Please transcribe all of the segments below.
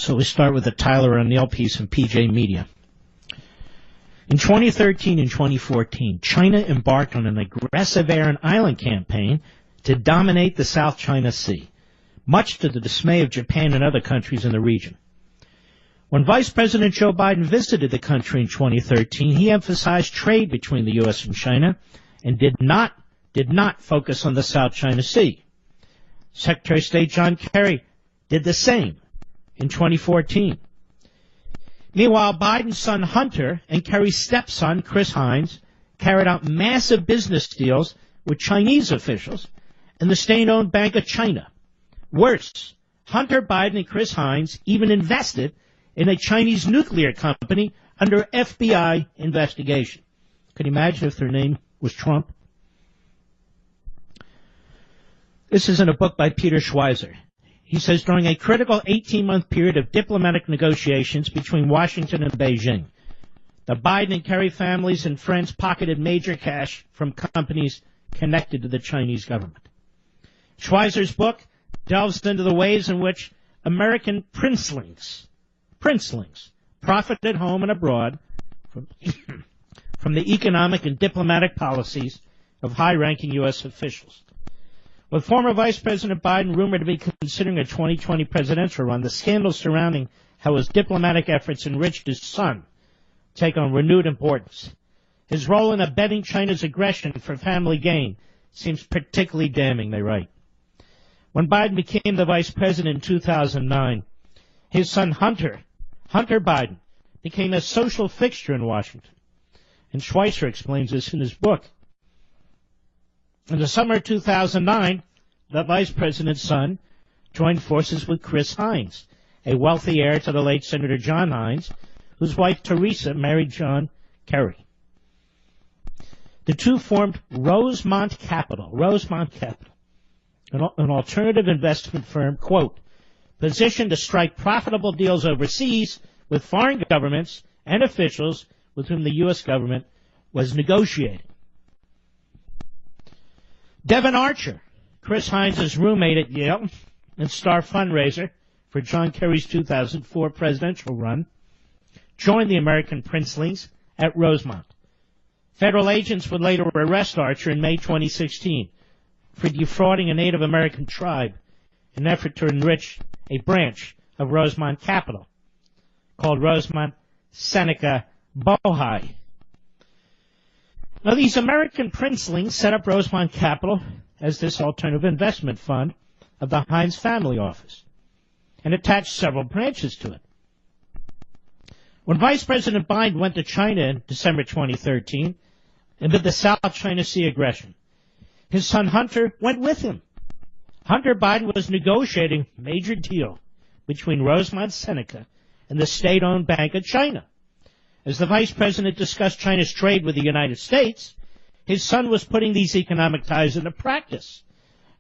So we start with the Tyler O'Neill piece in PJ Media. In 2013 and 2014, China embarked on an aggressive air and island campaign to dominate the South China Sea, much to the dismay of Japan and other countries in the region. When Vice President Joe Biden visited the country in 2013, he emphasized trade between the U.S. and China and did not focus on the South China Sea. Secretary of State John Kerry did the same in 2014. Meanwhile, Biden's son Hunter and Kerry's stepson Chris Hines carried out massive business deals with Chinese officials and the state-owned Bank of China. Worse, Hunter Biden and Chris Hines even invested in a Chinese nuclear company under FBI investigation. Can you imagine if their name was Trump? This is in a book by Peter Schweizer. He says, during a critical 18-month period of diplomatic negotiations between Washington and Beijing, the Biden and Kerry families and friends pocketed major cash from companies connected to the Chinese government. Schweizer's book delves into the ways in which American princelings profited home and abroad from the economic and diplomatic policies of high-ranking U.S. officials. With former Vice President Biden rumored to be considering a 2020 presidential run, the scandals surrounding how his diplomatic efforts enriched his son take on renewed importance. His role in abetting China's aggression for family gain seems particularly damning, they write. When Biden became the vice president in 2009, his son Hunter Biden, became a social fixture in Washington. And Schweizer explains this in his book. In the summer of 2009, the vice president's son joined forces with Chris Hines, a wealthy heir to the late Senator John Hines, whose wife Teresa married John Kerry. The two formed Rosemont Capital, an alternative investment firm, quote, positioned to strike profitable deals overseas with foreign governments and officials with whom the U.S. government was negotiating. Devin Archer, Chris Hines' roommate at Yale and star fundraiser for John Kerry's 2004 presidential run, joined the American princelings at Rosemont. Federal agents would later arrest Archer in May 2016 for defrauding a Native American tribe in an effort to enrich a branch of Rosemont Capital called Rosemont Seneca Bohai. Now, these American princelings set up Rosemont Capital as this alternative investment fund of the Hines family office and attached several branches to it. When Vice President Biden went to China in December 2013 amid the South China Sea aggression, his son Hunter went with him. Hunter Biden was negotiating a major deal between Rosemont Seneca and the state-owned Bank of China. As the vice president discussed China's trade with the United States, his son was putting these economic ties into practice.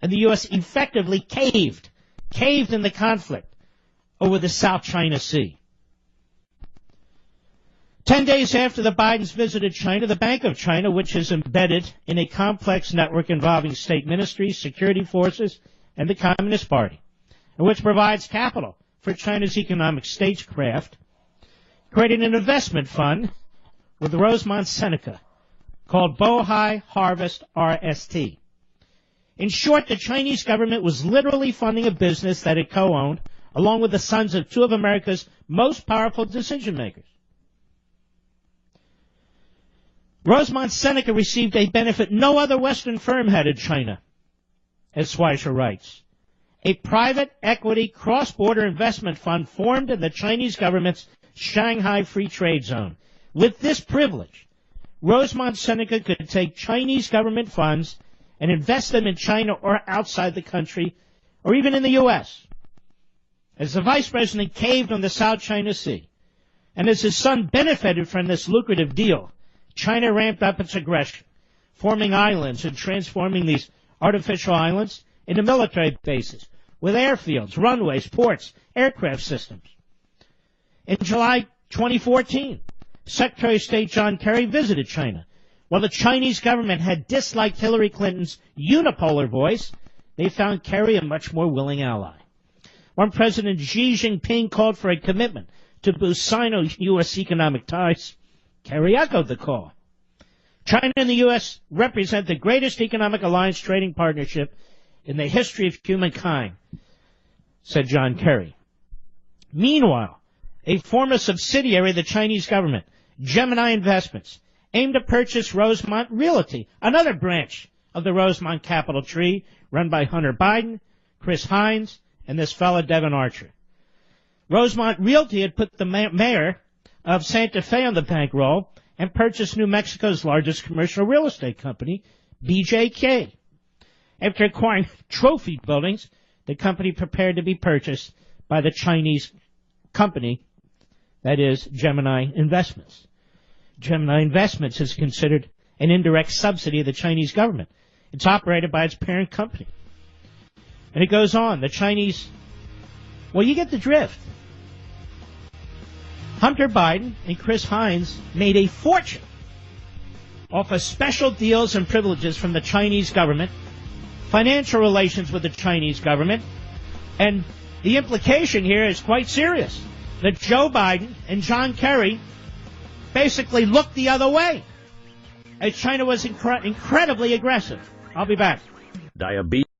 And the U.S. effectively caved in the conflict over the South China Sea. 10 days after the Bidens visited China, the Bank of China, which is embedded in a complex network involving state ministries, security forces, and the Communist Party, and which provides capital for China's economic stagecraft, created an investment fund with Rosemont Seneca called Bohai Harvest RST. In short, the Chinese government was literally funding a business that it co-owned along with the sons of two of America's most powerful decision makers. Rosemont Seneca received a benefit no other Western firm had in China, as Schweizer writes. A private equity cross-border investment fund formed in the Chinese government's Shanghai Free Trade Zone. With this privilege, Rosemont Seneca could take Chinese government funds and invest them in China or outside the country, or even in the U.S. As the vice president caved on the South China Sea, and as his son benefited from this lucrative deal, China ramped up its aggression, forming islands and transforming these artificial islands into military bases with airfields, runways, ports, aircraft systems. In July 2014, Secretary of State John Kerry visited China. While the Chinese government had disliked Hillary Clinton's unipolar voice, they found Kerry a much more willing ally. when President Xi Jinping called for a commitment to boost Sino-U.S. economic ties, Kerry echoed the call. China and the U.S. represent the greatest economic alliance trading partnership in the history of humankind, said John Kerry. Meanwhile, a former subsidiary of the Chinese government, Gemini Investments, aimed to purchase Rosemont Realty, another branch of the Rosemont capital tree run by Hunter Biden, Chris Hines, and this fellow Devin Archer. Rosemont Realty had put the mayor of Santa Fe on the bankroll and purchased New Mexico's largest commercial real estate company, BJK. After acquiring trophy buildings, the company prepared to be purchased by the Chinese company, that is, Gemini Investments. Gemini Investments is considered an indirect subsidy of the Chinese government. It's operated by its parent company. And it goes on. The Chinese, well, you get the drift. Hunter Biden and Chris Hines made a fortune off of special deals and privileges from the Chinese government, financial relations with the Chinese government, and the implication here is quite serious, that Joe Biden and John Kerry basically looked the other way, as China was incredibly aggressive. I'll be back. Diabetes.